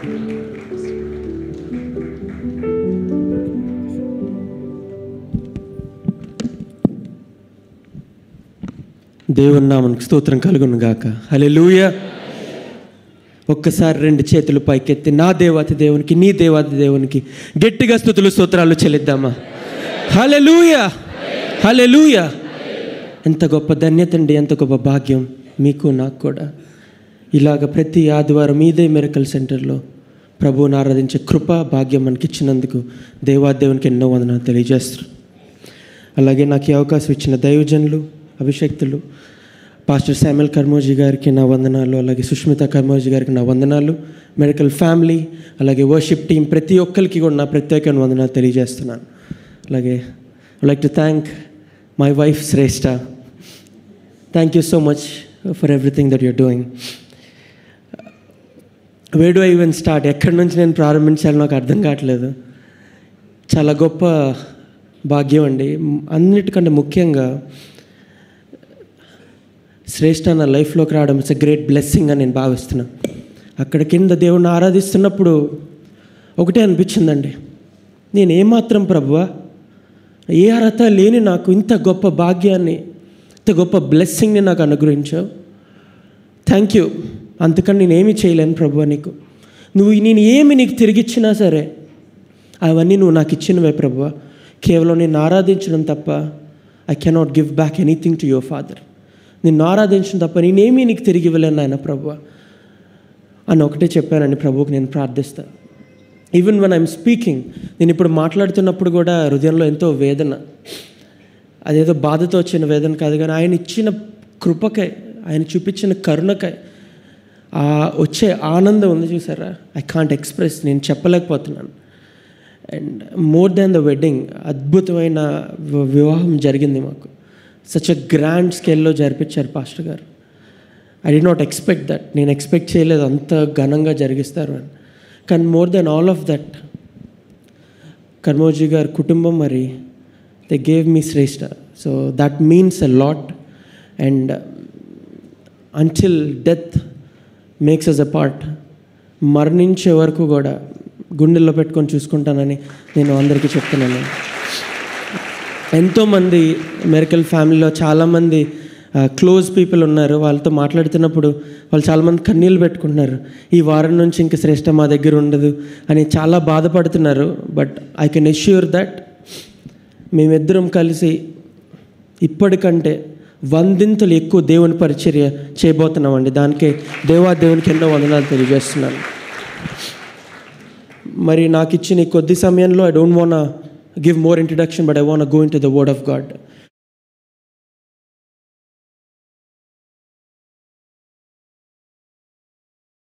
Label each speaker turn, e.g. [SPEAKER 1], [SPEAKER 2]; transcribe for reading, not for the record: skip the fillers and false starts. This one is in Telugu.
[SPEAKER 1] దేవుని నామమునకు స్తోత్రం కలుగును గాక. హల్లెలూయా. ఒక్కసారి రెండు చేతులు పైకెత్తి నా దేవాతి దేవునికి, నీ దేవాతి దేవునికి గట్టిగా స్తుతులు స్తోత్రాలు చెల్లిద్దామా? హల్లెలూయా, హల్లెలూయా. ఎంత గొప్ప ధన్యత అండి, ఎంత గొప్ప భాగ్యం మీకు నాకు కూడా. ఇలాగ ప్రతి ఆదివారం ఇదే మిరకల్ సెంటర్లో ప్రభువుని ఆరాధించే కృప భాగ్యం మనకి ఇచ్చినందుకు దేవాదేవునికి ఎన్నో వందనాలు తెలియజేస్తారు. అలాగే నాకు ఈ అవకాశం ఇచ్చిన దైవజనులు, అభిషక్తులు, పాస్టర్ శామ్యుల్ కర్మోజీ గారికి నా వందనాలు, అలాగే సుష్మిత కర్మోజీ గారికి నా వందనాలు, మెడికల్ ఫ్యామిలీ, అలాగే వర్షిప్ టీం, ప్రతి ఒక్కరికి కూడా నా ప్రత్యేకమైన వందనాలు తెలియజేస్తున్నాను. అలాగే I like to thank my wife Shreshtha. Thank you so much for everything that you're doing. Where do I even start? ఎక్కడి నుంచి నేను ప్రారంభించాలో నాకు అర్థం కావట్లేదు. చాలా గొప్ప భాగ్యం అండి. అన్నిటికంటే ముఖ్యంగా శ్రేష్ఠ నా లైఫ్లోకి రావడం ఇట్స్ ఎ గ్రేట్ బ్లెస్సింగ్ అని నేను భావిస్తున్నాను. అక్కడ కింద దేవుణ్ణి ఆరాధిస్తున్నప్పుడు ఒకటే అనిపించిందండి, నేను ఏమాత్రం ప్రభువా, ఏ అర్హత లేని నాకు ఇంత గొప్ప భాగ్యాన్ని, ఇంత గొప్ప బ్లెస్సింగ్ని నాకు అనుగ్రహించావు. Thank you. అందుకని నేనేమి చేయలేను ప్రభువా. నేను ఏమి నీకు తిరిగిచ్చినా సరే అవన్నీ నువ్వు నాకు ఇచ్చినవే ప్రభువా. కేవలం నేను ఆరాధించడం తప్ప I cannot give back anything to your father. నిన్ను ఆరాధించడం తప్ప నేనేమీ నీకు తిరిగి ఇవ్వలేను నాయన ప్రభువా అని ఒకటే చెప్పానండి. ప్రభువుకి నేను ప్రార్థిస్తాను. ఈవెన్ వెన్ ఐఎమ్ స్పీకింగ్, నేను ఇప్పుడు మాట్లాడుతున్నప్పుడు కూడా హృదయంలో ఎంతో వేదన, అదేదో బాధతో వచ్చిన వేదన కాదు, కానీ ఆయన ఇచ్చిన కృపకై, ఆయన చూపించిన కరుణకై వచ్చే ఆనందం ఉంది చూసారా, ఐ కాంట్ ఎక్స్ప్రెస్, నేను చెప్పలేకపోతున్నాను. And more than the wedding, అద్భుతమైన వివాహం జరిగింది మాకు. సచ్ అ గ్రాండ్ స్కేల్లో జరిపించారు పాస్టర్ గారు. I did not expect that. నేను ఎక్స్పెక్ట్ చేయలేదు అంత ఘనంగా జరిగిస్తారు అని. కానీ more than all of that, Karmoji గారి కుటుంబం మరి దే గేవ్ మీ శ్రేష్ఠ. So that means a lot. And until death makes us a part, మరణించే వరకు కూడా గుండెల్లో పెట్టుకొని చూసుకుంటానని నేను అందరికీ చెప్తున్నాను. ఎంతోమంది మెరికల్ ఫ్యామిలీలో చాలామంది క్లోజ్ పీపుల్ ఉన్నారు. వాళ్ళతో మాట్లాడుతున్నప్పుడు వాళ్ళు చాలామంది కన్నీళ్ళు పెట్టుకుంటున్నారు. ఈ వారం నుంచి ఇంక శ్రేష్ఠ మా దగ్గర ఉండదు అని చాలా బాధపడుతున్నారు. But I can assure that మేమిద్దరం కలిసి ఇప్పటికంటే 100 ఎక్కువ దేవుని పరిచర్య చేయబోతున్నామండి. దానికి దేవునికి ఎన్నో వందనాలు తెలియజేస్తున్నాను. మరి నాకు ఇచ్చిన ఈ కొద్ది సమయంలో I don't want give more introduction, but I want to go into the Word of God.